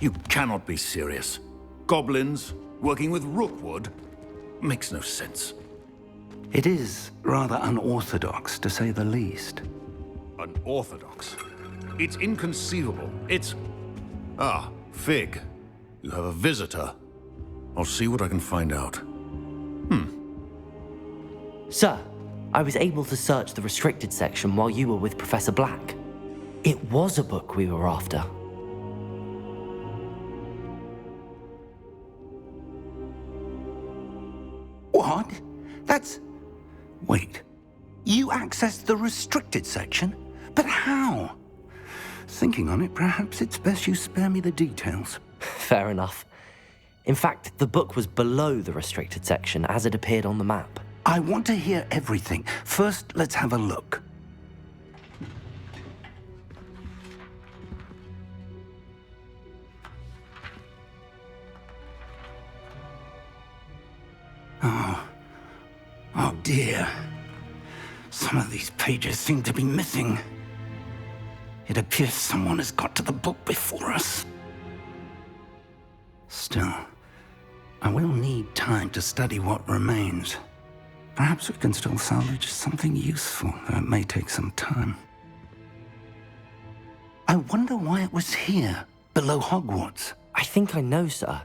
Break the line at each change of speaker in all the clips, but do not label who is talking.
You cannot be serious. Goblins working with Rookwood? Makes no sense.
It is rather unorthodox, to say the least.
Unorthodox? It's inconceivable. It's... Ah, Fig. You have a visitor. I'll see what I can find out.
Sir, I was able to search the restricted section while you were with Professor Black. It was a book we were after.
What? That's... Wait. You accessed the restricted section? But how? Thinking on it, perhaps it's best you spare me the details.
Fair enough. In fact, the book was below the restricted section as it appeared on the map.
I want to hear everything. First, let's have a look. Oh dear. Some of these pages seem to be missing. It appears someone has got to the book before us. Still, I will need time to study what remains. Perhaps we can still salvage something useful, though it may take some time. I wonder why it was here, below Hogwarts.
I think I know, sir.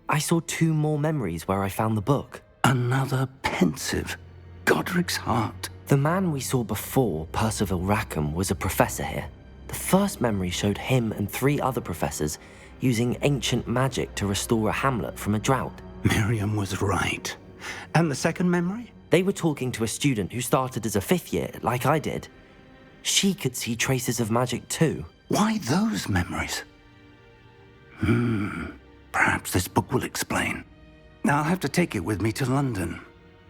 I saw 2 more memories where I found the book.
Another pensive. Godric's heart.
The man we saw before, Percival Rackham, was a professor here. The first memory showed him and 3 other professors using ancient magic to restore a hamlet from a drought.
Miriam was right. And the second memory?
They were talking to a student who started as a 5th year, like I did. She could see traces of magic too.
Why those memories? Perhaps this book will explain. Now I'll have to take it with me to London.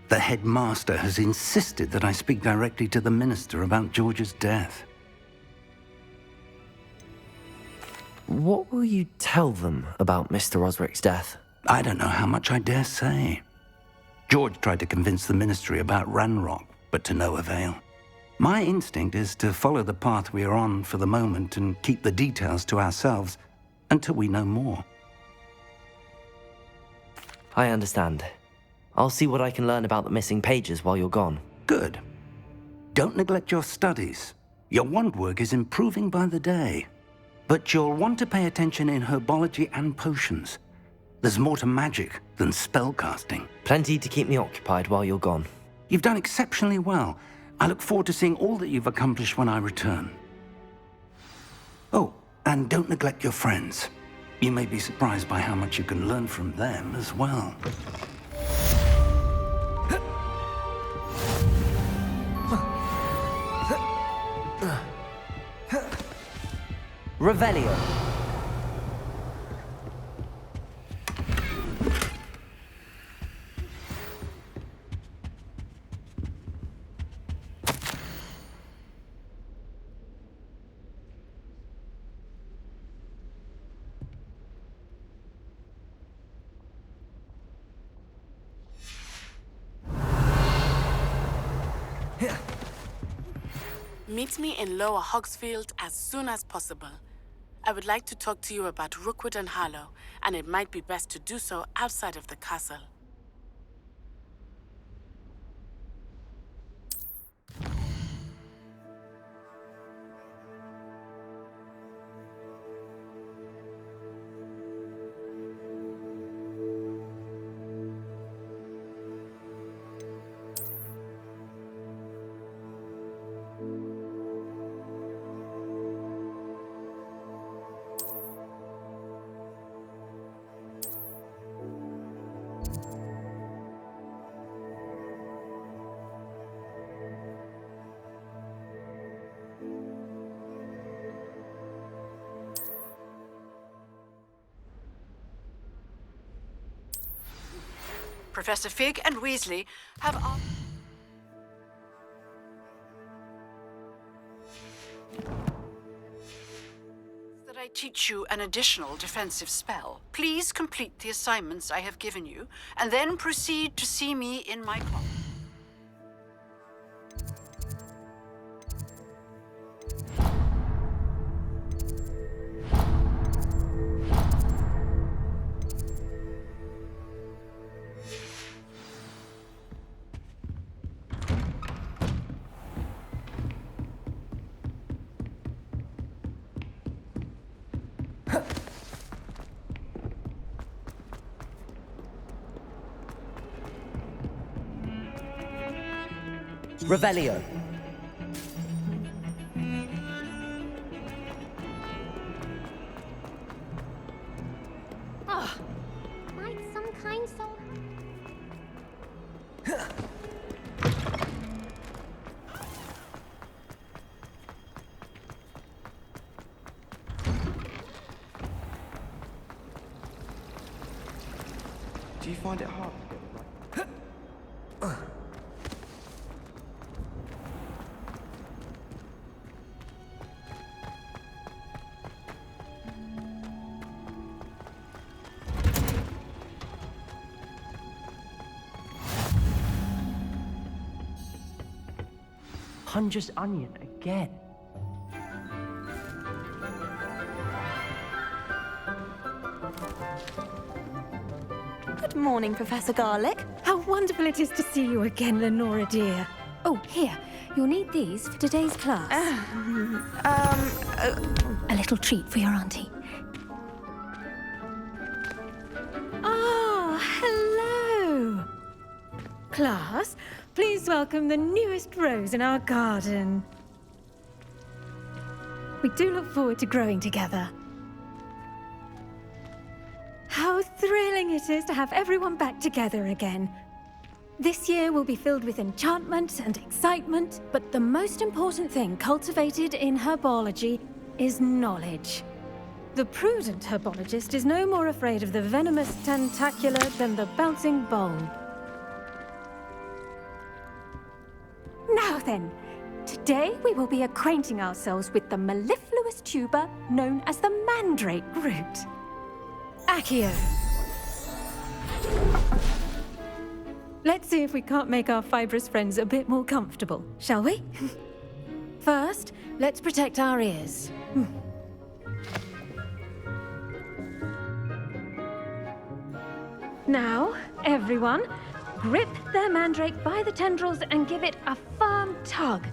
The headmaster has insisted that I speak directly to the minister about George's death.
What will you tell them about Mr. Osric's death?
I don't know how much I dare say. George tried to convince the ministry about Ranrock, but to no avail. My instinct is to follow the path we are on for the moment and keep the details to ourselves until we know more.
I understand. I'll see what I can learn about the missing pages while you're gone.
Good. Don't neglect your studies. Your wand work is improving by the day. But you'll want to pay attention in herbology and potions. There's more to magic than spellcasting.
Plenty to keep me occupied while you're gone.
You've done exceptionally well. I look forward to seeing all that you've accomplished when I return. Oh, and don't neglect your friends. You may be surprised by how much you can learn from them as well.
Revelio.
Meet me in Lower Hogsfield as soon as possible. I would like to talk to you about Rookwood and Harlow, and it might be best to do so outside of the castle.
Professor Fig and Weasley have that I teach you an additional defensive spell. Please complete the assignments I have given you, and then proceed to see me in my closet.
Revelio.
Oh, might some kind soul.
Do you find it hard?
Hunger's onion again.
Good morning, Professor Garlick. How wonderful it is to see you again, Lenora dear. Oh, here. You'll need these for today's class. A little treat for your auntie. Ah, hello. Class, please welcome the newest rose in our garden. We do look forward to growing together. How thrilling it is to have everyone back together again. This year will be filled with enchantment and excitement, but the most important thing cultivated in herbology is knowledge. The prudent herbologist is no more afraid of the venomous tentacula than the bouncing bulb. Now then, today we will be acquainting ourselves with the mellifluous tuber known as the mandrake root. Accio. Let's see if we can't make our fibrous friends a bit more comfortable, shall we? First, let's protect our ears. Now, everyone, grip their mandrake by the tendrils and give it a firm tug.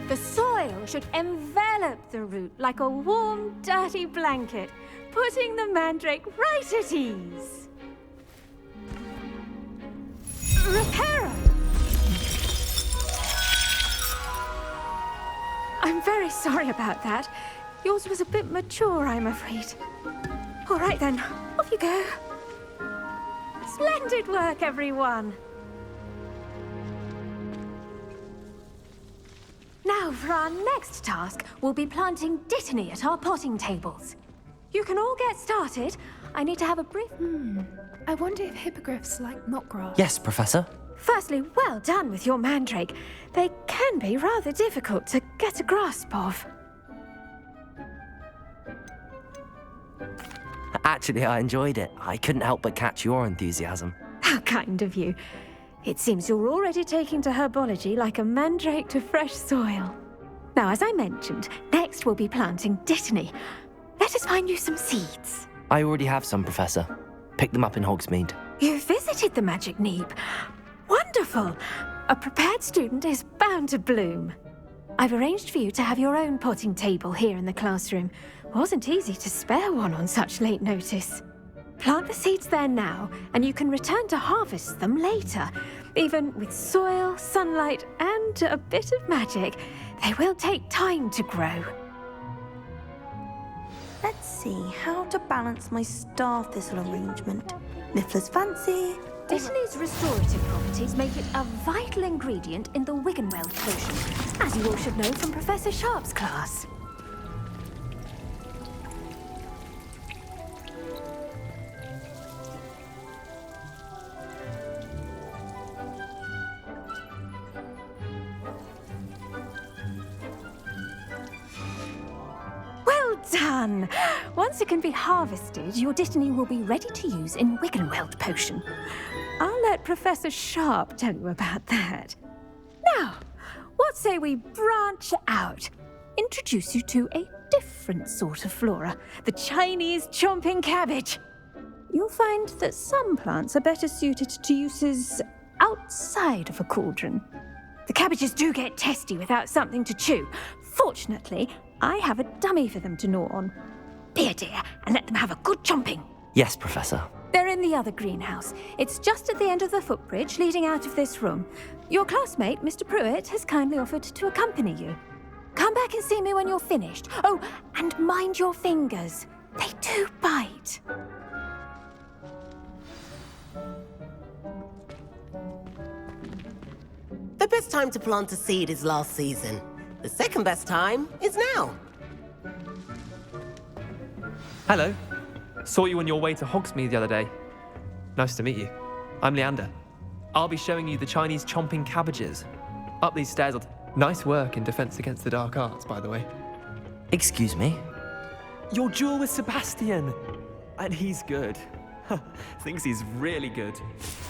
The soil should envelop the root like a warm, dirty blanket, putting the mandrake right at ease. Reparo! I'm very sorry about that. Yours was a bit mature, I'm afraid. All right then, off you go. Splendid work, everyone. Now, for our next task, we'll be planting dittany at our potting tables. You can all get started. I need to have a brief...
I wonder if hippogriffs like knotgrass.
Yes, Professor.
Firstly, well done with your mandrake. They can be rather difficult to get a grasp of.
Actually, I enjoyed it. I couldn't help but catch your enthusiasm.
How kind of you. It seems you're already taking to herbology like a mandrake to fresh soil. Now, as I mentioned, next we'll be planting dittany. Let us find you some seeds.
I already have some, Professor. Pick them up in Hogsmeade.
You visited the Magic Neep. Wonderful! A prepared student is bound to bloom. I've arranged for you to have your own potting table here in the classroom. Wasn't easy to spare one on such late notice. Plant the seeds there now, and you can return to harvest them later. Even with soil, sunlight, and a bit of magic, they will take time to grow.
Let's see how to balance my star thistle arrangement. Niffler's fancy.
Dittany's restorative properties make it a vital ingredient in the Wiggenweld potion, as you all should know from Professor Sharp's class. Done! Once it can be harvested, your dittany will be ready to use in Wiggenweld potion. I'll let Professor Sharp tell you about that. Now, what say we branch out? Introduce you to a different sort of flora, the Chinese chomping cabbage. You'll find that some plants are better suited to uses outside of a cauldron. The cabbages do get testy without something to chew. Fortunately, I have a dummy for them to gnaw on. Be a dear and let them have a good chomping.
Yes, Professor.
They're in the other greenhouse. It's just at the end of the footbridge leading out of this room. Your classmate, Mr. Pruitt, has kindly offered to accompany you. Come back and see me when you're finished. Oh, and mind your fingers. They do bite.
The best time to plant a seed is last season. The second best time is now.
Hello. Saw you on your way to Hogsmeade the other day. Nice to meet you. I'm Leander. I'll be showing you the Chinese chomping cabbages. Up these stairs. Nice work in Defense Against the Dark Arts, by the way.
Excuse me?
Your duel with Sebastian. And he's good. Thinks he's really good.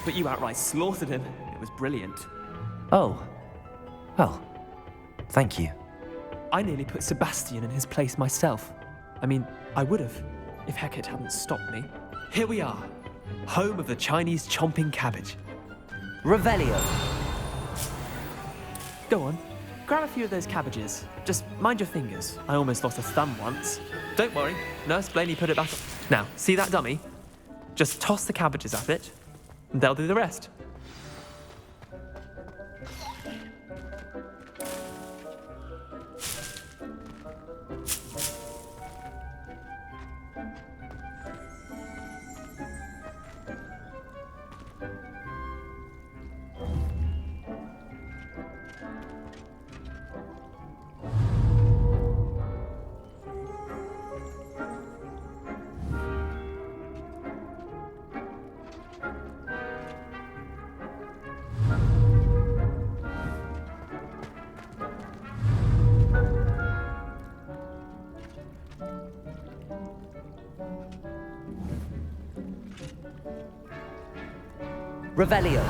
But you outright slaughtered him. It was brilliant.
Oh. Well, thank you.
I nearly put Sebastian in his place myself. I mean, I would have, if Hecate hadn't stopped me. Here we are, home of the Chinese chomping cabbage.
Revelio.
Go on, grab a few of those cabbages. Just mind your fingers. I almost lost a thumb once. Don't worry, Nurse Blaney put it back on. Now, see that dummy? Just toss the cabbages at it, and they'll do the rest.
Revelio.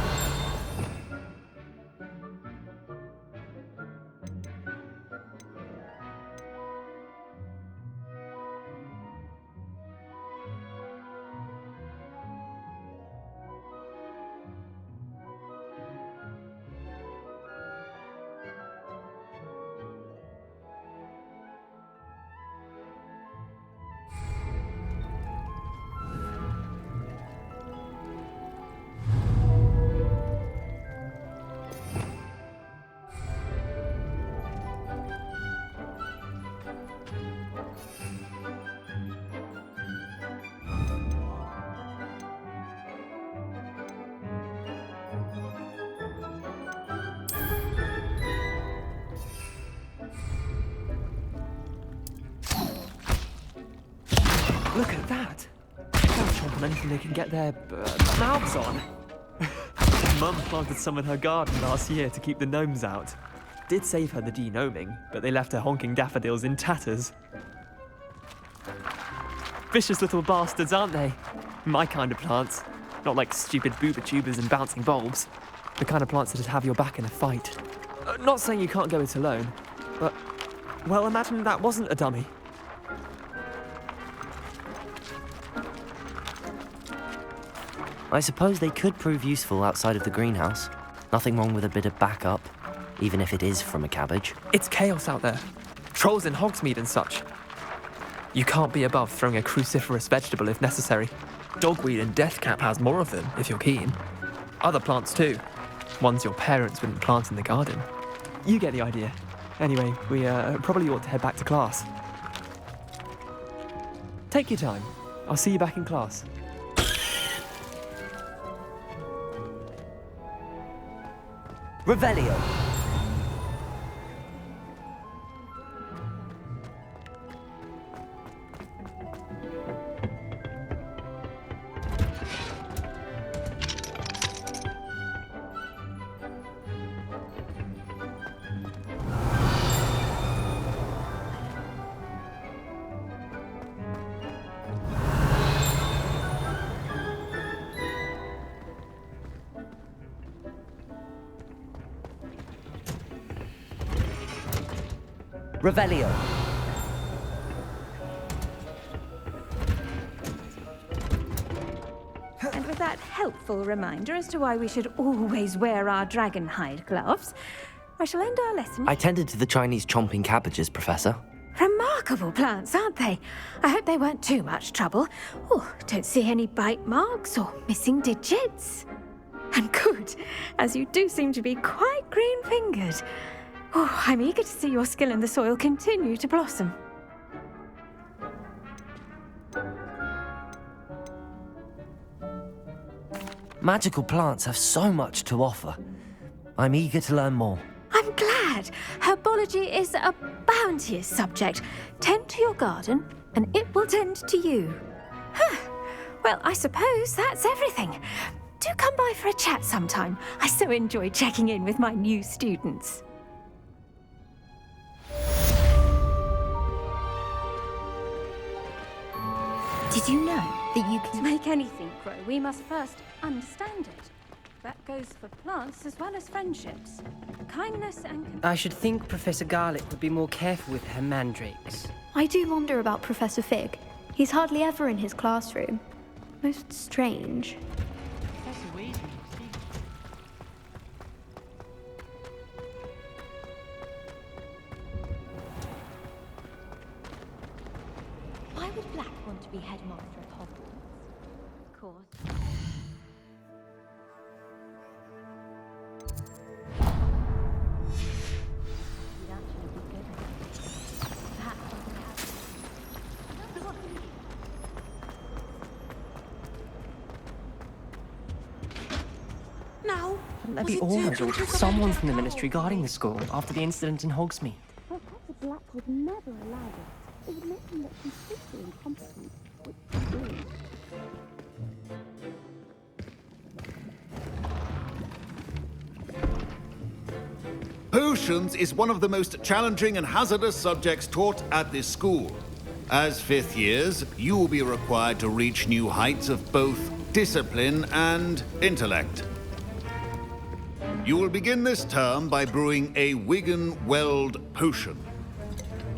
Look at that! They'll chomp on anything they can get their mouths on. Mum planted some in her garden last year to keep the gnomes out. Did save her the de-gnoming, but they left her honking daffodils in tatters. Vicious little bastards, aren't they? My kind of plants. Not like stupid booba tubers and bouncing bulbs. The kind of plants that'd have your back in a fight. Not saying you can't go it alone, but... well, imagine that wasn't a dummy. I suppose they could prove useful outside of the greenhouse. Nothing wrong with a bit of backup, even if it is from a cabbage.
It's chaos out there. Trolls in Hogsmeade and such. You can't be above throwing a cruciferous vegetable if necessary. Dogweed and deathcap has more of them, if you're keen. Other plants too. Ones your parents wouldn't plant in the garden. You get the idea. Anyway, we probably ought to head back to class. Take your time. I'll see you back in class.
Revelio.
Revelio.
And with that helpful reminder as to why we should always wear our dragon hide gloves, I shall end our lesson.
I tended to the Chinese chomping cabbages, Professor.
Remarkable plants, aren't they? I hope they weren't too much trouble. Oh, don't see any bite marks or missing digits. And good, as you do seem to be quite green-fingered. Oh, I'm eager to see your skill in the soil continue to blossom.
Magical plants have so much to offer. I'm eager to learn more.
I'm glad. Herbology is a bounteous subject. Tend to your garden, and it will tend to you. Huh. Well, I suppose that's everything. Do come by for a chat sometime. I so enjoy checking in with my new students. Did you know that you can make anything grow? We must first understand it. That goes for plants as well as friendships. Kindness and...
I should think Professor Garlick would be more careful with her mandrakes.
I do wonder about Professor Fig. He's hardly ever in his classroom. Most strange.
Why would Black want to be headmaster at Hogwarts? Of course.
Now, wouldn't there be orders or someone from the Ministry guarding the school after the incident in Hogsmeade?
Professor Black would never allow this. It would make him look completely incompetent, which he is.
Potions is one of the most challenging and hazardous subjects taught at this school. As fifth years, you will be required to reach new heights of both discipline and intellect. You will begin this term by brewing a Wigan-Weld potion.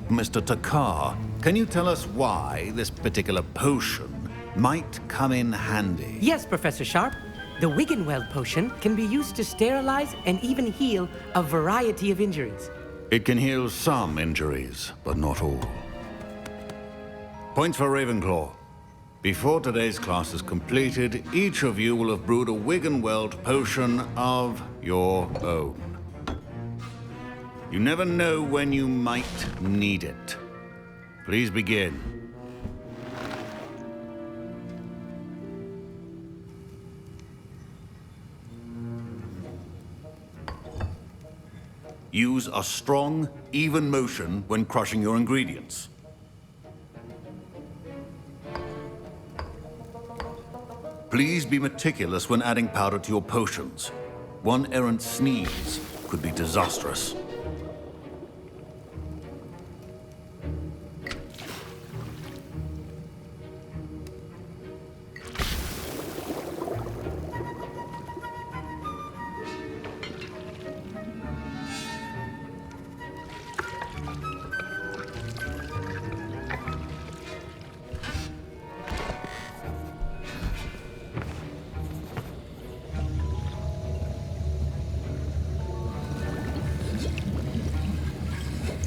Mr. Takar, can you tell us why this particular potion might come in handy?
Yes, Professor Sharp. The Wiggenweld potion can be used to sterilize and even heal a variety of injuries.
It can heal some injuries, but not all. Points for Ravenclaw. Before today's class is completed, each of you will have brewed a Wiggenweld potion of your own. You never know when you might need it. Please begin. Use a strong, even motion when crushing your ingredients. Please be meticulous when adding powder to your potions. One errant sneeze could be disastrous.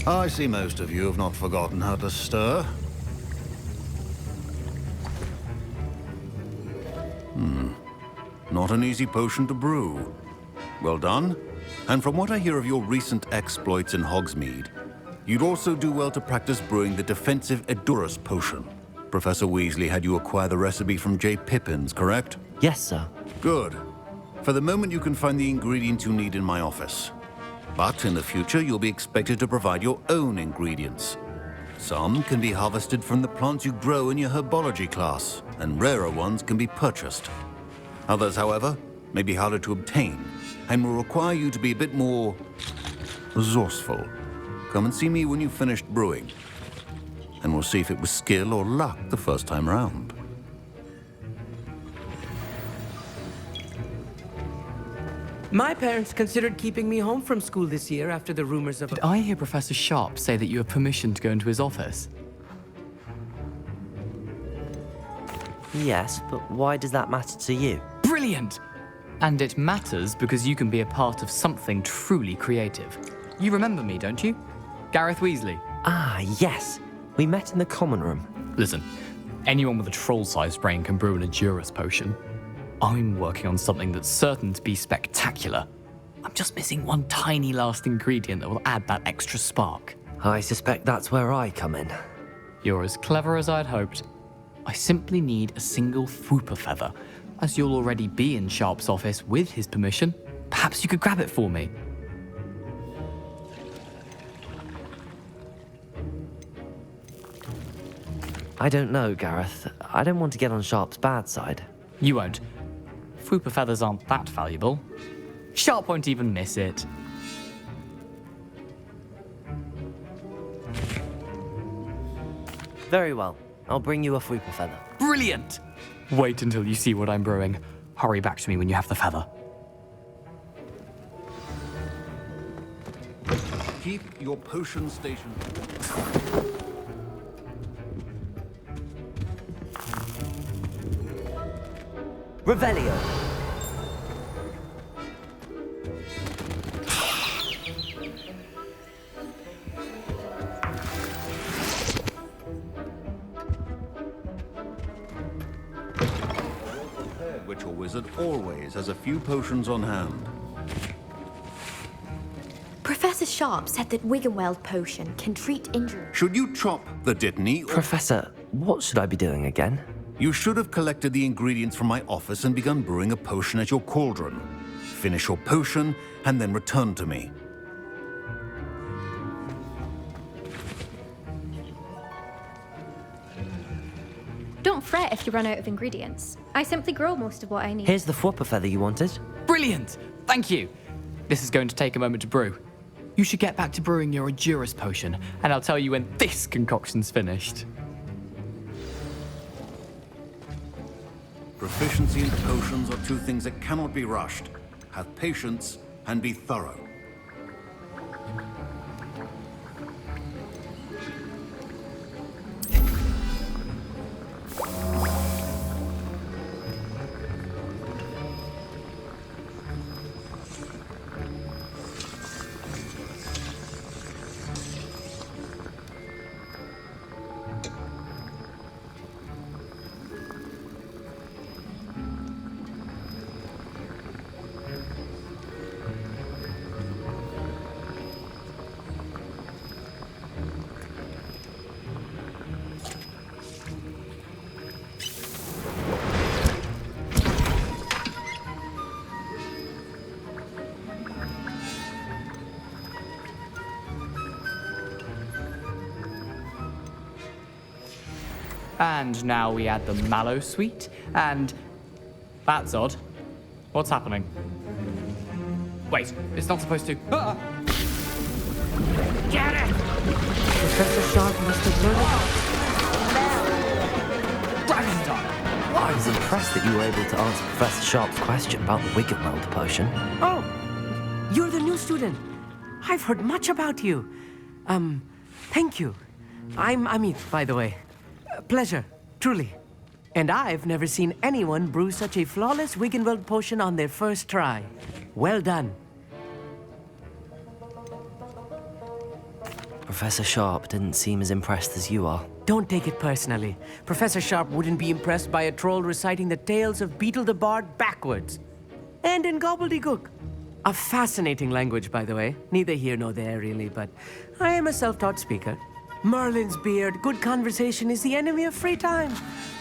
I see most of you have not forgotten how to stir. Not an easy potion to brew. Well done. And from what I hear of your recent exploits in Hogsmeade, you'd also do well to practice brewing the defensive Edurus potion. Professor Weasley had you acquire the recipe from J. Pippin's, correct?
Yes, sir.
Good. For the moment, you can find the ingredients you need in my office. But in the future, you'll be expected to provide your own ingredients. Some can be harvested from the plants you grow in your herbology class, and rarer ones can be purchased. Others, however, may be harder to obtain, and will require you to be a bit more resourceful. Come and see me when you've finished brewing, and we'll see if it was skill or luck the first time round.
My parents considered keeping me home from school this year after the rumors of...
Did I hear Professor Sharp say that you have permission to go into his office?
Yes, but why does that matter to you?
Brilliant! And it matters because you can be a part of something truly creative. You remember me, don't you? Gareth Weasley.
Ah, yes. We met in the common room.
Listen, anyone with a troll-sized brain can brew an Adurus potion. I'm working on something that's certain to be spectacular. I'm just missing one tiny last ingredient that will add that extra spark.
I suspect that's where I come in.
You're as clever as I'd hoped. I simply need a single Fwooper feather. As you'll already be in Sharp's office with his permission, perhaps you could grab it for me.
I don't know, Gareth. I don't want to get on Sharp's bad side.
You won't. Fwooper feathers aren't that valuable. Sharp won't even miss it.
Very well. I'll bring you a Fwooper feather.
Brilliant! Wait until you see what I'm brewing. Hurry back to me when you have the feather.
Keep your potion station.
Revelio.
Which a wizard always has a few potions on hand.
Professor Sharp said that Wiggenweld potion can treat injury.
Should you chop the Dittany?
Professor, what should I be doing again?
You should have collected the ingredients from my office and begun brewing a potion at your cauldron. Finish your potion and then return to me.
Don't fret if you run out of ingredients. I simply grow most of what I need.
Here's the Fwooper feather you wanted.
Brilliant! Thank you! This is going to take a moment to brew. You should get back to brewing your Adurus potion, and I'll tell you when this concoction's finished.
Proficiency in potions are two things that cannot be rushed. Have patience and be thorough.
And now we add the mallow sweet, and... That's odd. What's happening? Wait, it's not supposed to... Ah!
Get it! Professor Sharp must have learned...
Dragon's Dime!
I was impressed that you were able to answer Professor Sharp's question about the Wiggenweld potion.
Oh, you're the new student. I've heard much about you. Thank you. I'm Amit, by the way. Pleasure, truly. And I've never seen anyone brew such a flawless Wiggenweld potion on their first try. Well done.
Professor Sharp didn't seem as impressed as you are.
Don't take it personally. Professor Sharp wouldn't be impressed by a troll reciting the tales of Beetle the Bard backwards. And in gobbledygook. A fascinating language, by the way. Neither here nor there, really, but I am a self-taught speaker. Merlin's beard, good conversation is the enemy of free time.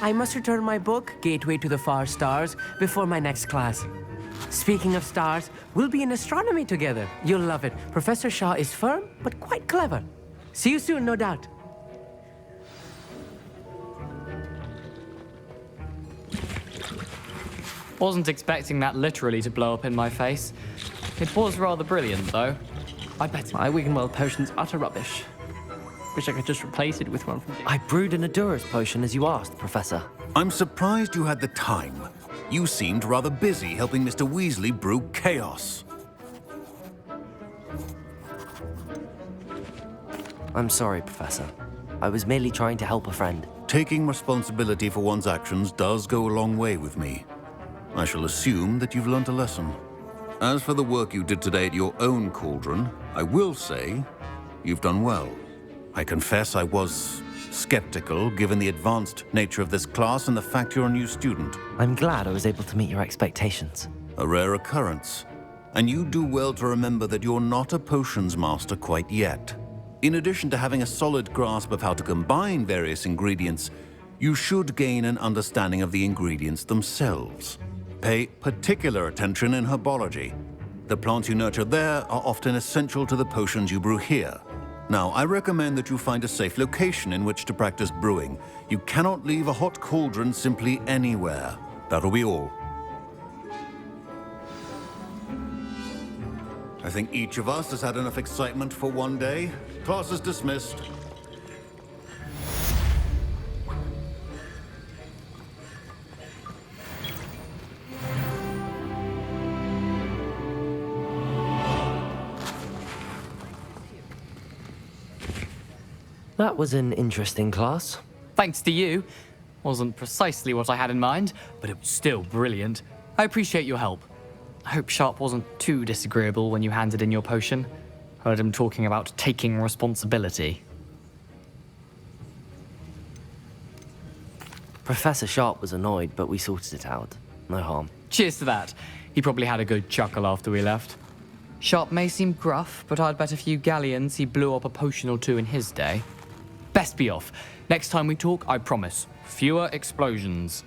I must return my book, Gateway to the Far Stars, before my next class. Speaking of stars, we'll be in astronomy together. You'll love it. Professor Shaw is firm, but quite clever. See you soon, no doubt.
Wasn't expecting that literally to blow up in my face. It was rather brilliant, though. I bet my Wiggenweld potion's utter rubbish. Wish I could just replace it with one from...
I brewed an Adurus potion as you asked, Professor.
I'm surprised you had the time. You seemed rather busy helping Mr. Weasley brew chaos.
I'm sorry, Professor. I was merely trying to help a friend.
Taking responsibility for one's actions does go a long way with me. I shall assume that you've learnt a lesson. As for the work you did today at your own cauldron, I will say you've done well. I confess I was skeptical given the advanced nature of this class and the fact you're a new student.
I'm glad I was able to meet your expectations.
A rare occurrence. And you do well to remember that you're not a potions master quite yet. In addition to having a solid grasp of how to combine various ingredients, you should gain an understanding of the ingredients themselves. Pay particular attention in herbology. The plants you nurture there are often essential to the potions you brew here. Now, I recommend that you find a safe location in which to practice brewing. You cannot leave a hot cauldron simply anywhere. That'll be all. I think each of us has had enough excitement for one day. Class is dismissed.
That was an interesting class.
Thanks to you. Wasn't precisely what I had in mind, but it was still brilliant. I appreciate your help. I hope Sharp wasn't too disagreeable when you handed in your potion. Heard him talking about taking responsibility.
Professor Sharp was annoyed, but we sorted it out. No harm.
Cheers to that. He probably had a good chuckle after we left. Sharp may seem gruff, but I'd bet a few galleons he blew up a potion or two in his day. Best be off. Next time we talk, I promise, fewer explosions.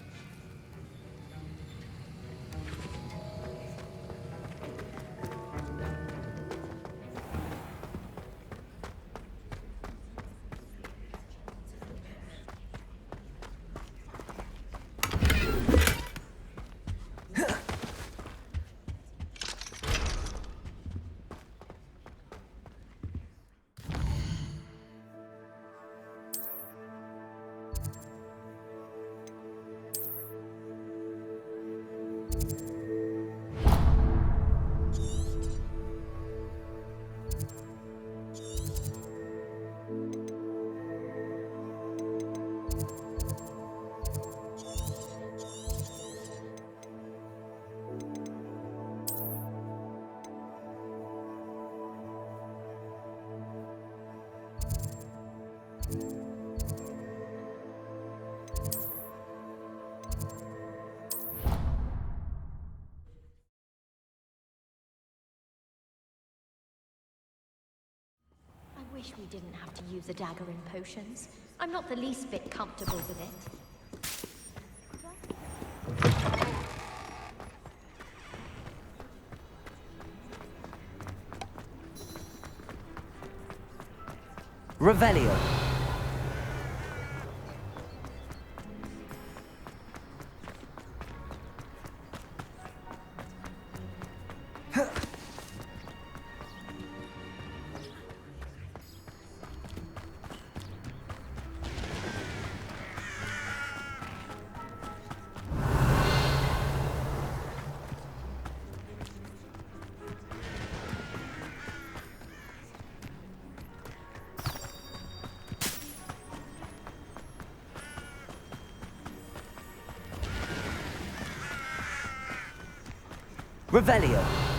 I wish we didn't have to use a dagger in potions. I'm not the least bit comfortable with it.
Revelio. Revelio.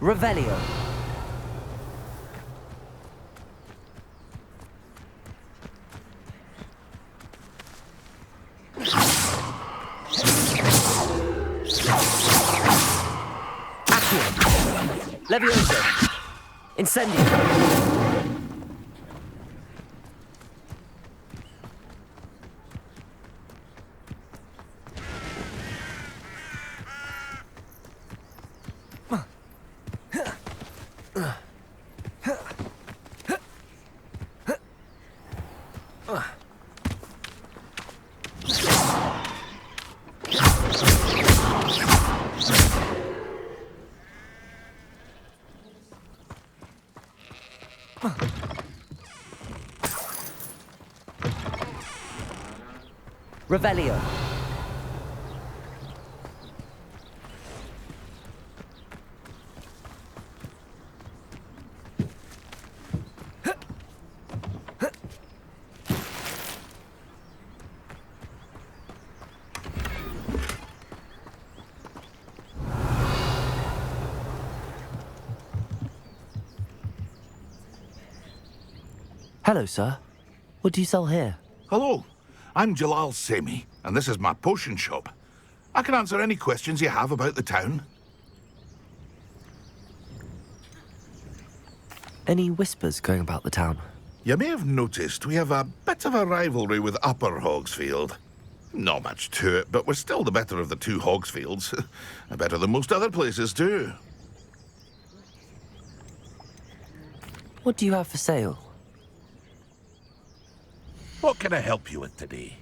Revelio. Levioso. Incendio. Revelio. Hello, sir. What do you sell here?
Hello, I'm Jalal Semi, and this is my potion shop. I can answer any questions you have about the town.
Any whispers going about the town?
You may have noticed we have a bit of a rivalry with Upper Hogsfield. Not much to it, but we're still the better of the two Hogsfields. Better than most other places, too.
What do you have for sale?
What can I help you with today?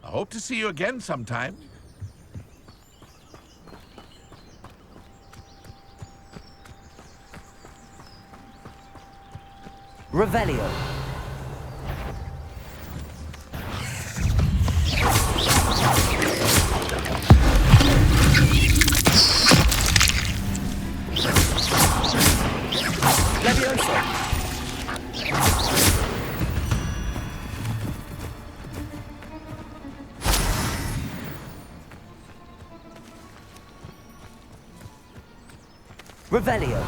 I hope to see you again sometime.
Revelio. Revelio.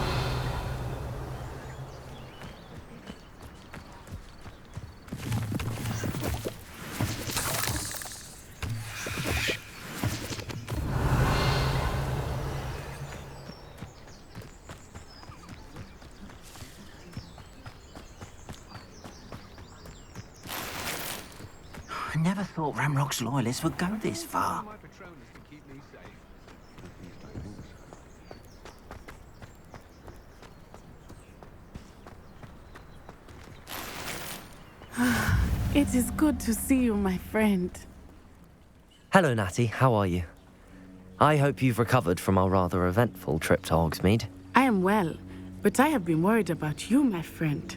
I never thought Ranrock's loyalists would go this far.
It is good to see you, my friend.
Hello, Natty. How are you? I hope you've recovered from our rather eventful trip to Hogsmeade.
I am well, but I have been worried about you, my friend.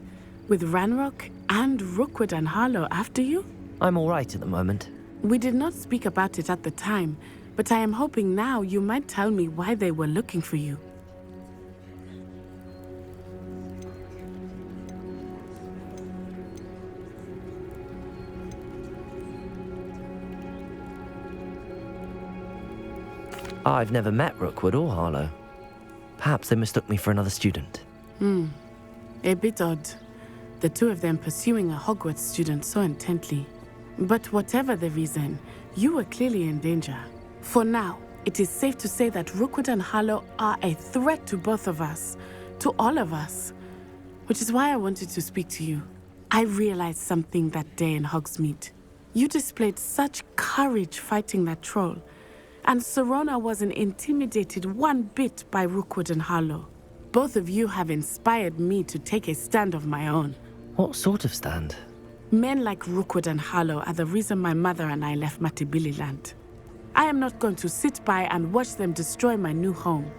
With Ranrock and Rookwood and Harlow after you?
I'm all right at the moment.
We did not speak about it at the time, but I am hoping now you might tell me why they were looking for you.
I've never met Rookwood or Harlow. Perhaps they mistook me for another student.
A bit odd. The two of them pursuing a Hogwarts student so intently. But whatever the reason, you were clearly in danger. For now, it is safe to say that Rookwood and Harlow are a threat to both of us, to all of us. Which is why I wanted to speak to you. I realized something that day in Hogsmeade. You displayed such courage fighting that troll. And Serona wasn't intimidated one bit by Rookwood and Harlow. Both of you have inspired me to take a stand of my own.
What sort of stand?
Men like Rookwood and Harlow are the reason my mother and I left Matibili land. I am not going to sit by and watch them destroy my new home.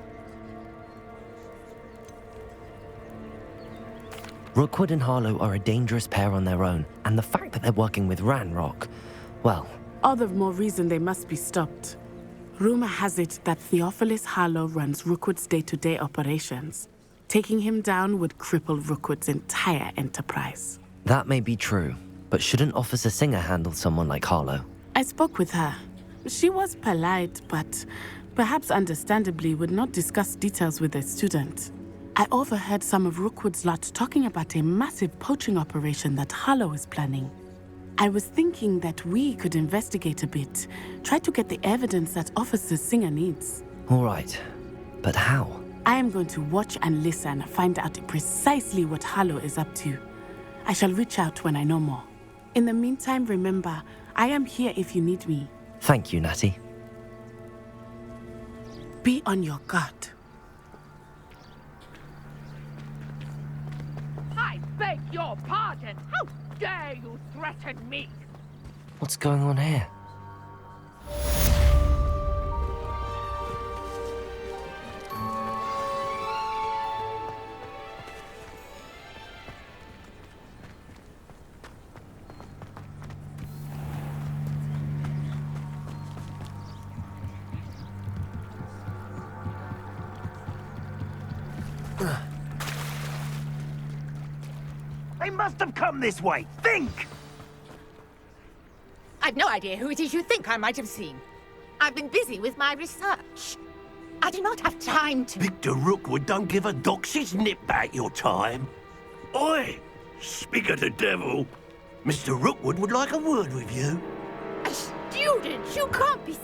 Rookwood and Harlow are a dangerous pair on their own, and the fact that they're working with Ranrock, well...
All the more reason they must be stopped. Rumor has it that Theophilus Harlow runs Rookwood's day-to-day operations. Taking him down would cripple Rookwood's entire enterprise.
That may be true, but shouldn't Officer Singer handle someone like Harlow?
I spoke with her. She was polite, but perhaps understandably would not discuss details with a student. I overheard some of Rookwood's lot talking about a massive poaching operation that Harlow is planning. I was thinking that we could investigate a bit, try to get the evidence that Officer Singer needs.
All right, but how?
I am going to watch and listen, find out precisely what Harlow is up to. I shall reach out when I know more. In the meantime, remember, I am here if you need me.
Thank you, Natty.
Be on your guard.
I beg your pardon. How dare you threaten me?
What's going on here?
They must have come this way. Think!
I've no idea who it is you think I might have seen. I've been busy with my research. I do not have time to...
Victor Rookwood don't give a doxy's nip back your time. Oi! Speak of the devil. Mr. Rookwood would like a word with you.
A student? You can't be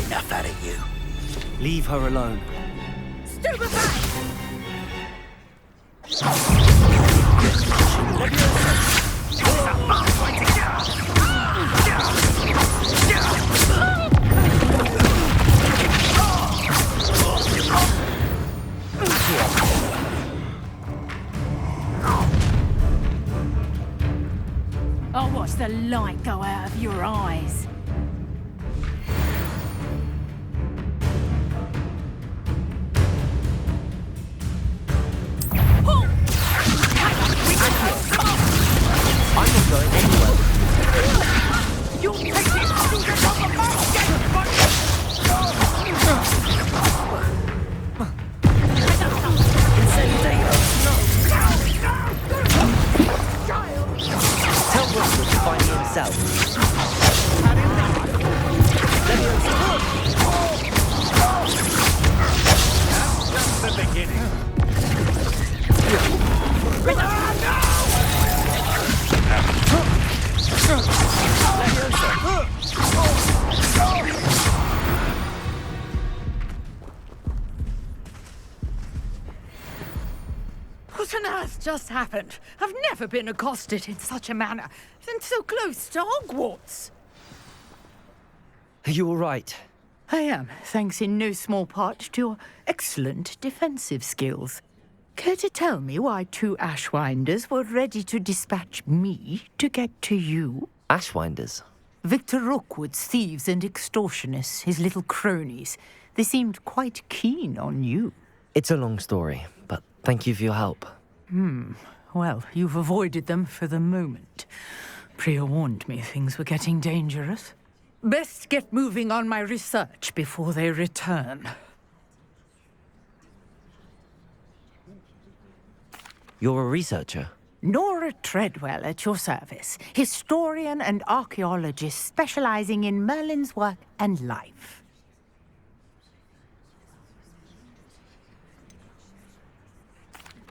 Enough out of you.
Leave her alone.
Stupefy! I'll watch the light go out of your eyes.
I'm not going anywhere with you.
You'll take it to the top of
Tell Rookwood to find me himself.
That's the beginning.
What on earth just happened? I've never been accosted in such a manner, and so close to Hogwarts.
Are you all right?
I am, thanks in no small part to your excellent defensive skills. Care to tell me why two Ashwinders were ready to dispatch me to get to you?
Ashwinders?
Victor Rookwood's thieves and extortionists, his little cronies. They seemed quite keen on you.
It's a long story, but thank you for your help.
Well, you've avoided them for the moment. Priya warned me things were getting dangerous. Best get moving on my research before they return.
You're a researcher?
Nora Treadwell at your service. Historian and archaeologist specializing in Merlin's work and life.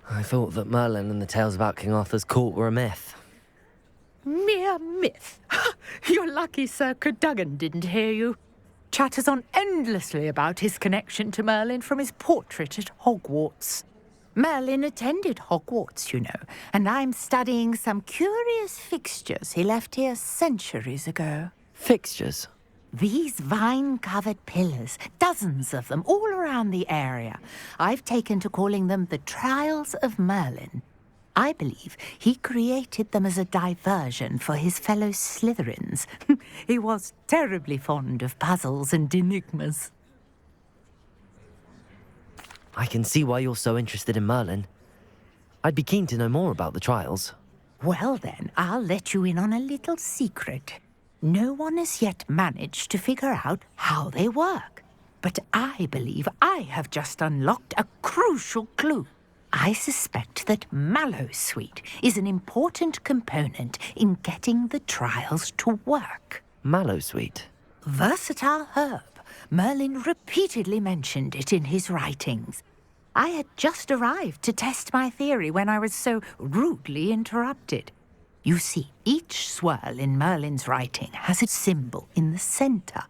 I thought that Merlin and the tales about King Arthur's court were a myth.
Mere myth. You're lucky Sir Cadogan didn't hear you. Chatters on endlessly about his connection to Merlin from his portrait at Hogwarts. Merlin attended Hogwarts, you know, and I'm studying some curious fixtures he left here centuries ago.
Fixtures?
These vine-covered pillars, dozens of them, all around the area. I've taken to calling them the Trials of Merlin. I believe he created them as a diversion for his fellow Slytherins. He was terribly fond of puzzles and enigmas.
I can see why you're so interested in Merlin. I'd be keen to know more about the trials.
Well then, I'll let you in on a little secret. No one has yet managed to figure out how they work. But I believe I have just unlocked a crucial clue. I suspect that mallowsweet is an important component in getting the trials to work.
Mallowsweet?
Versatile herb. Merlin repeatedly mentioned it in his writings. I had just arrived to test my theory when I was so rudely interrupted. You see, each swirl in Merlin's writing has a symbol in the center.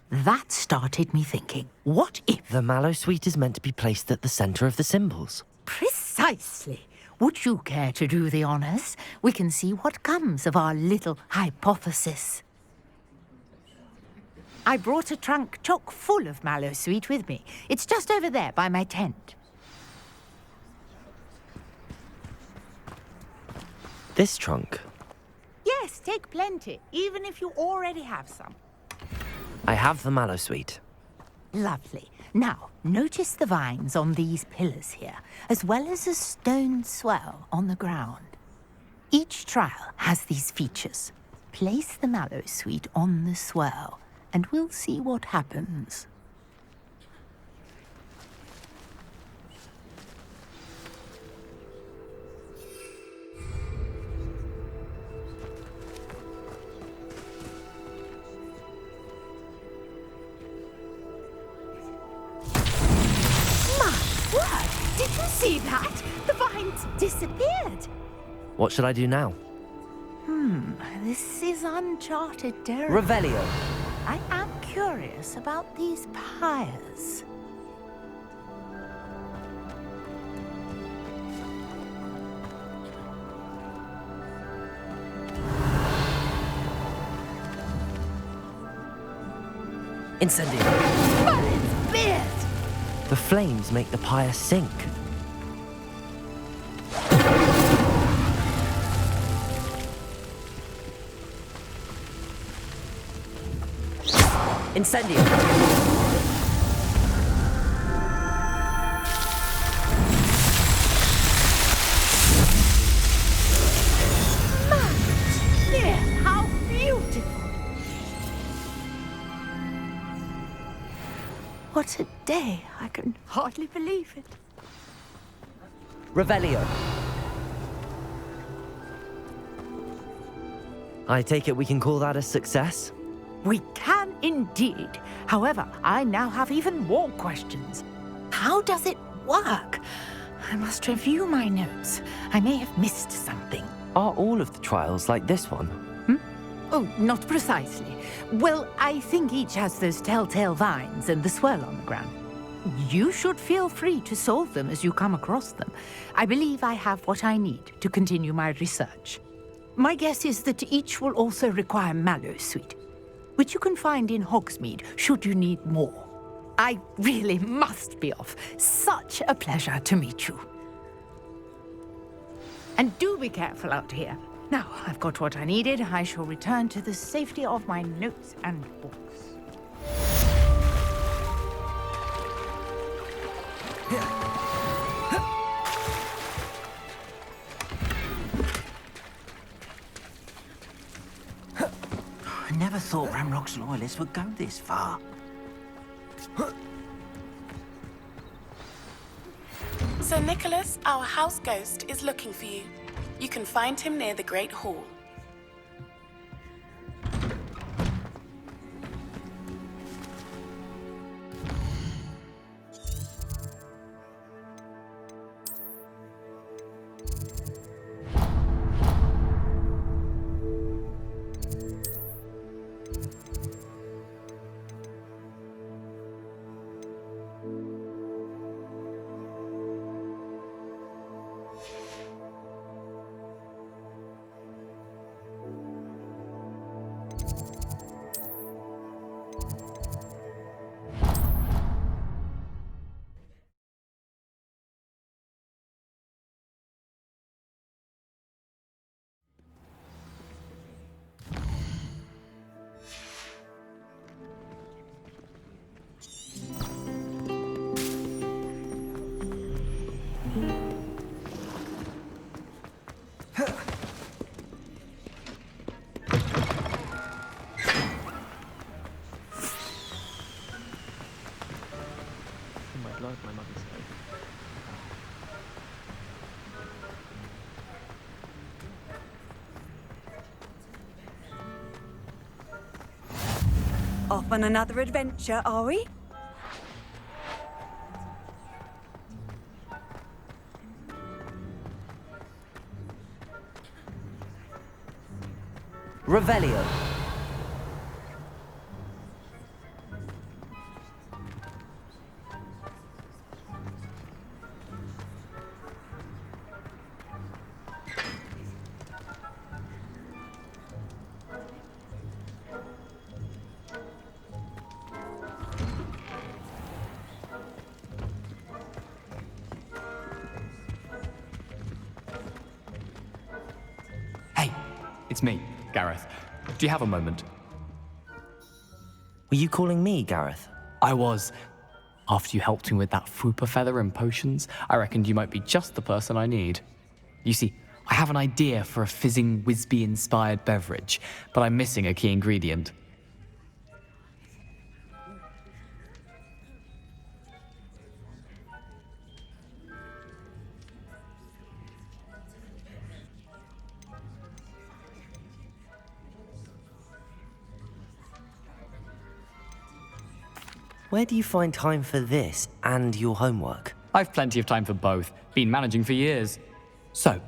That started me thinking, what if...
The mallowsweet is meant to be placed at the center of the symbols.
Precisely. Would you care to do the honors? We can see what comes of our little hypothesis. I brought a trunk chock full of mallowsweet with me. It's just over there by my tent.
This trunk?
Yes, take plenty, even if you already have some.
I have the mallowsweet.
Lovely. Now, notice the vines on these pillars here, as well as a stone swell on the ground. Each trial has these features. Place the mallowsweet on the swell, and we'll see what happens. Did you see that? The vines disappeared.
What should I do now?
This is uncharted territory.
Revelio.
I am curious about these pyres.
Incendio.
Merlin's beard!
The flames make the pyre sink. Incendio.
How beautiful! What a day! I can hardly believe it.
Revelio. I take it we can call that a success?
We can indeed. However, I now have even more questions. How does it work? I must review my notes. I may have missed something.
Are all of the trials like this one?
Oh, not precisely. Well, I think each has those telltale vines and the swirl on the ground. You should feel free to solve them as you come across them. I believe I have what I need to continue my research. My guess is that each will also require mallowsweet, which you can find in Hogsmeade should you need more. I really must be off. Such a pleasure to meet you. And do be careful out here. Now, I've got what I needed. I shall return to the safety of my notes and books.
I never thought Ranrock's loyalists would go this far.
Sir Nicholas, our house ghost, is looking for you. You can find him near the Great Hall.
Off on another adventure, are we?
Revelio.
It's me, Gareth. Do you have a moment?
Were you calling me, Gareth?
I was. After you helped me with that Fupa feather and potions, I reckoned you might be just the person I need. You see, I have an idea for a fizzing Whizbee-inspired beverage, but I'm missing a key ingredient.
Where do you find time for this and your homework?
I've plenty of time for both. Been managing for years. So,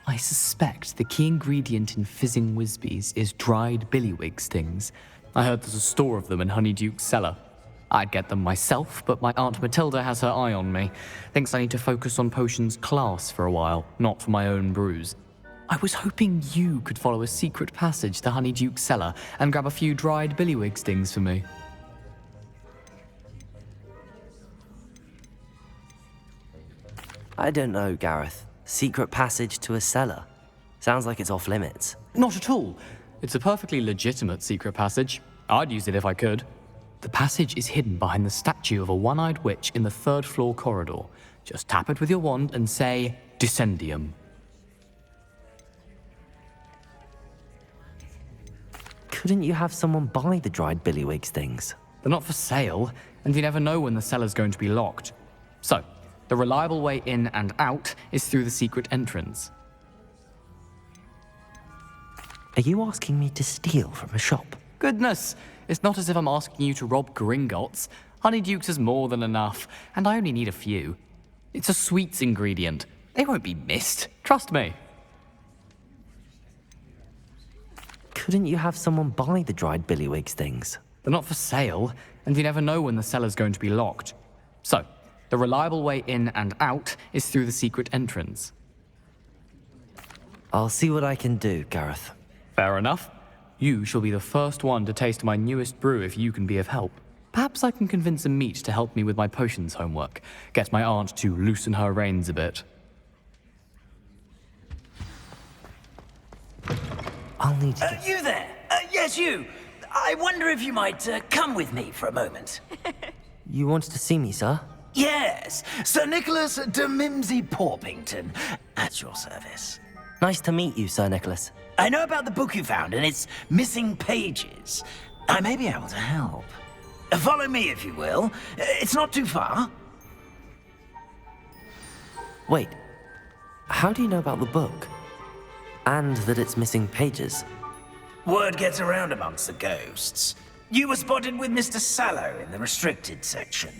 I suspect the key ingredient in fizzing Whizbees is dried billywig stings. I heard there's a store of them in Honeyduke's cellar. I'd get them myself, but my Aunt Matilda has her eye on me. Thinks I need to focus on potions class for a while, not for my own brews. I was hoping you could follow a secret passage to Honeyduke's cellar and grab a few dried billywig stings for me.
I don't know, Gareth. Secret passage to a cellar. Sounds like it's off limits.
Not at all. It's a perfectly legitimate secret passage. I'd use it if I could. The passage is hidden behind the statue of a one-eyed witch in the third-floor corridor. Just tap it with your wand and say, Descendium.
Couldn't you have someone buy the dried billywig stings?
They're not for sale, and you never know when the cellar's going to be locked. So, the reliable way in and out is through the secret entrance.
Are you asking me to steal from a shop?
Goodness, it's not as if I'm asking you to rob Gringotts. Honeyduke's is more than enough, and I only need a few. It's a sweets ingredient. They won't be missed. Trust me.
Couldn't you have someone buy the dried billywig stings?
They're not for sale, and you never know when the cellar's going to be locked. So, the reliable way in and out is through the secret entrance.
I'll see what I can do, Gareth.
Fair enough. You shall be the first one to taste my newest brew if you can be of help. Perhaps I can convince a meat to help me with my potions homework. Get my aunt to loosen her reins a bit.
I'll need to...
You there? Yes, you. I wonder if you might come with me for a moment.
You wanted to see me, sir?
Yes, Sir Nicholas de Mimsy Porpington, at your service.
Nice to meet you, Sir Nicholas.
I know about the book you found and its missing pages. I may be able to help. Follow me, if you will. It's not too far.
Wait, how do you know about the book? And that it's missing pages?
Word gets around amongst the ghosts. You were spotted with Mr. Sallow in the restricted section.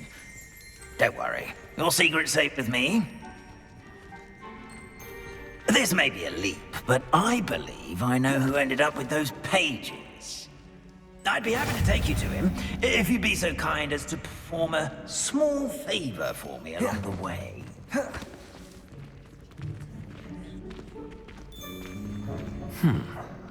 Don't worry, your secret's safe with me. This may be a leap, but I believe I know who ended up with those pages. I'd be happy to take you to him, if you'd be so kind as to perform a small favor for me along the way.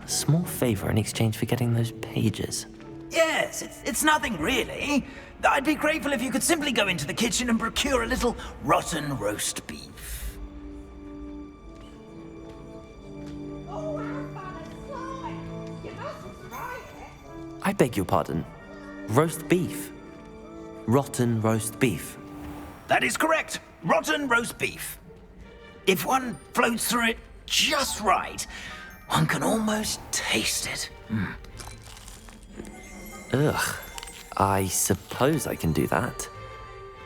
A small favor in exchange for getting those pages.
Yes, it's nothing really. I'd be grateful if you could simply go into the kitchen and procure a little rotten roast beef.
I beg your pardon. Roast beef. Rotten roast beef.
That is correct. Rotten roast beef. If one floats through it just right, one can almost taste it.
Ugh. I suppose I can do that.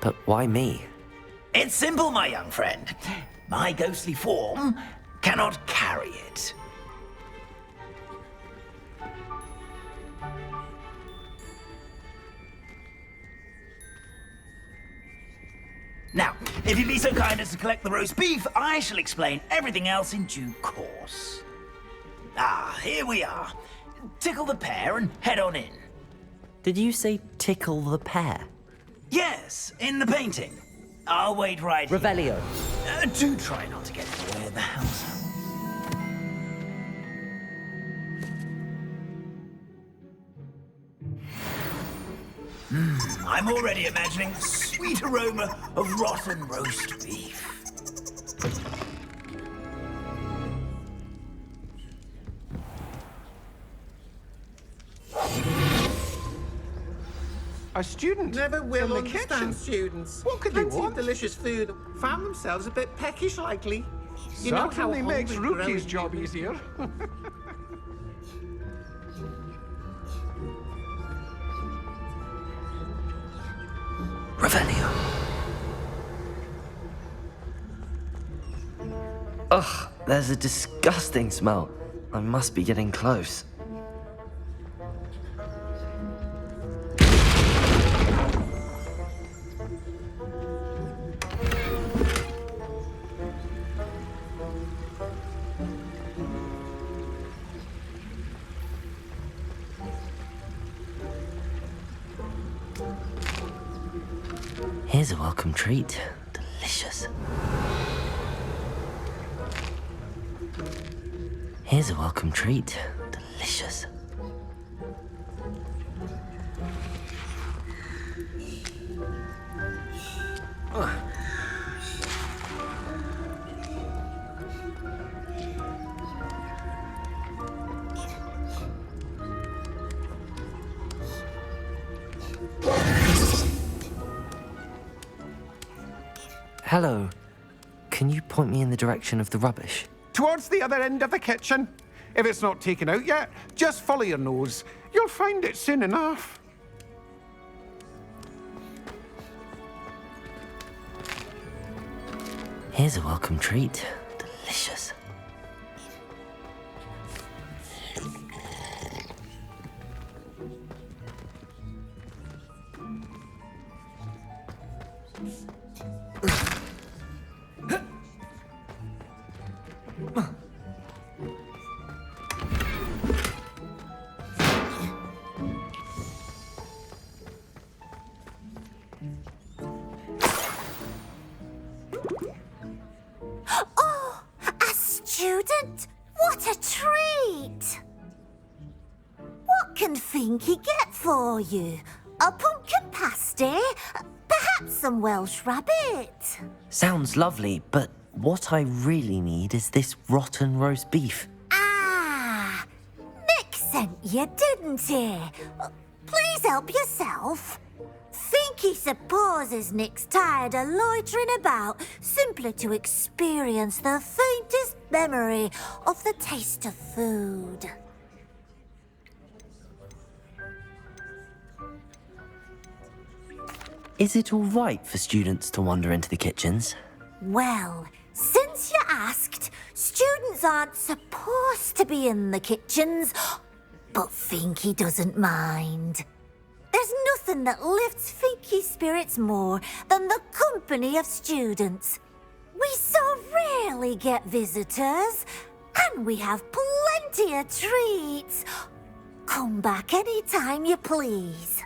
But why me?
It's simple, my young friend. My ghostly form cannot carry it. Now, if you'd be so kind as to collect the roast beef, I shall explain everything else in due course. Ah, here we are. Tickle the pear and head on in.
Did you say tickle the pear?
Yes, in the painting. I'll wait right here.
Revelio.
Do try not to get in the way of the house. I'm already imagining the sweet aroma of rotten roast beef.
A student
never will
in the
understand
kitchen.
students.
What could they
Plenty
want?
of delicious food. Found themselves a bit peckish likely. You know how
Certainly makes
hungry
Rookie's
growing
job
people-
easier.
Revelio. Ugh, there's a disgusting smell. I must be getting close. Here's a welcome treat. Delicious. Here's a welcome treat. Delicious. Hello. Can you point me in the direction of the rubbish?
Towards the other end of the kitchen. If it's not taken out yet, just follow your nose. You'll find it soon enough.
Here's a welcome treat. Delicious.
Oh, a student? What a treat! What can Finky get for you? A pumpkin pasty? Perhaps some Welsh rabbit?
Sounds lovely, but what I really need is this rotten roast beef.
Ah, Nick sent you, didn't he? Please help yourself. Finky supposes Nick's tired of loitering about simply to experience the faintest memory of the taste of food.
Is it all right for students to wander into the kitchens?
Well, since you asked, students aren't supposed to be in the kitchens, but Finky doesn't mind. There's nothing that lifts Finky's spirits more than the company of students. We so rarely get visitors, and we have plenty of treats. Come back any time you please.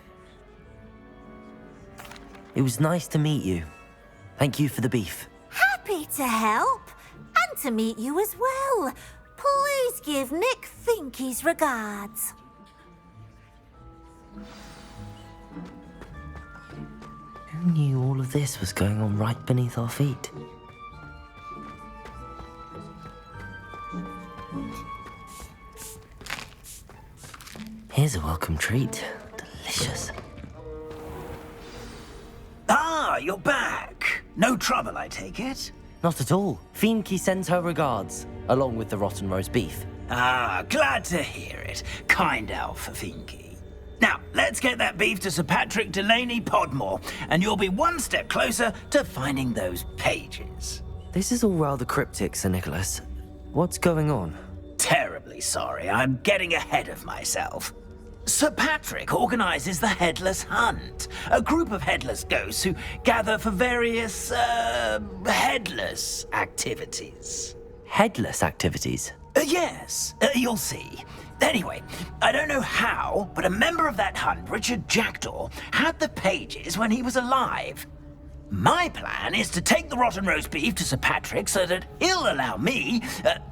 It was nice to meet you. Thank you for the beef.
Happy to help, and to meet you as well. Please give Nick Finky's regards.
Who knew all of this was going on right beneath our feet? Here's a welcome treat. Delicious.
Ah, you're back. No trouble, I take it?
Not at all. Fienke sends her regards, along with the rotten roast beef.
Ah, glad to hear it. Kind elf for Finky. Now, let's get that beef to Sir Patrick Delaney Podmore, and you'll be one step closer to finding those pages.
This is all rather cryptic, Sir Nicholas. What's going on?
Terribly sorry. I'm getting ahead of myself. Sir Patrick organises the Headless Hunt, a group of headless ghosts who gather for various, headless activities.
Headless activities?
Yes, you'll see. Anyway, I don't know how, but a member of that hunt, Richard Jackdaw, had the pages when he was alive. My plan is to take the rotten roast beef to Sir Patrick so that he'll allow me,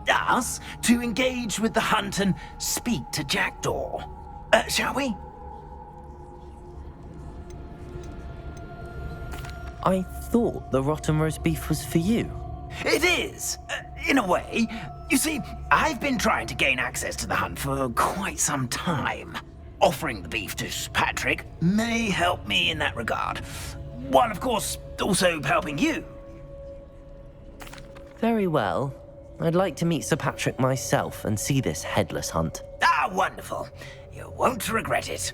us, to engage with the hunt and speak to Jackdaw. Shall we?
I thought the rotten roast beef was for you.
It is, in a way. You see, I've been trying to gain access to the hunt for quite some time. Offering the beef to Sir Patrick may help me in that regard. While, of course, also helping you.
Very well. I'd like to meet Sir Patrick myself and see this headless hunt.
Ah, wonderful. You won't regret it.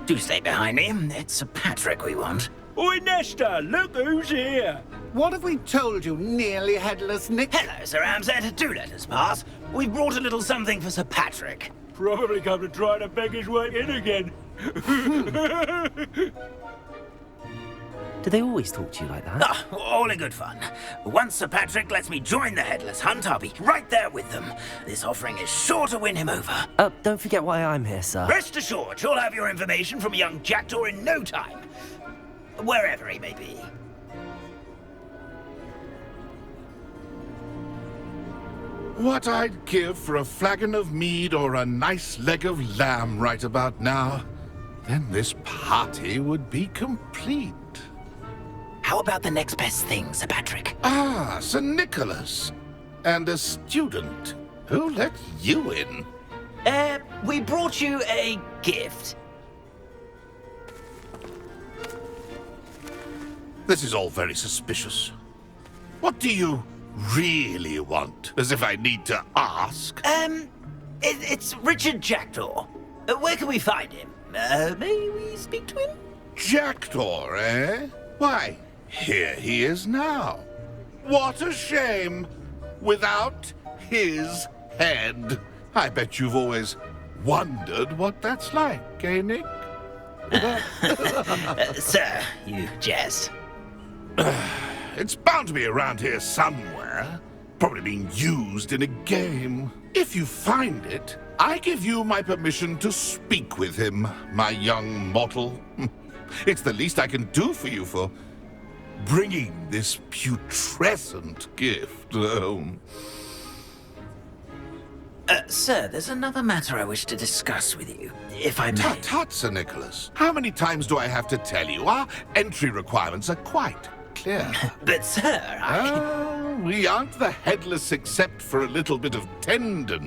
Do stay behind me. It's Sir Patrick we want.
Oi, Nesta, look who's here.
What have we told you, nearly headless Nick?
Hello, Sir Ramsett. Do let us pass. We've brought a little something for Sir Patrick.
Probably come to try to beg his way in again.
Do they always talk to you like that?
Ah, all in good fun. Once Sir Patrick lets me join the Headless Hunt, I'll be right there with them. This offering is sure to win him over.
Don't forget why I'm here, sir.
Rest assured, you'll have your information from young Jackdaw in no time. Wherever he may be.
What I'd give for a flagon of mead or a nice leg of lamb right about now. Then this party would be complete.
How about the next best thing, Sir Patrick?
Ah, Sir Nicholas. And a student. Who let you in?
We brought you a gift.
This is all very suspicious. What do you really want? As if I need to ask.
It's Richard Jackdaw. Where can we find him? May we speak to him?
Jackdaw, eh? Why, here he is now. What a shame. Without his head. I bet you've always wondered what that's like, eh, Nick?
Sir, you jest.
It's bound to be around here somewhere. Probably being used in a game. If you find it, I give you my permission to speak with him, my young mortal. It's the least I can do for you for bringing this putrescent gift home.
Sir, there's another matter I wish to discuss with you, if I may.
Tut, tut, Sir Nicholas. How many times do I have to tell you? Our entry requirements are quite clear.
But, sir,
we aren't the headless except for a little bit of tendon.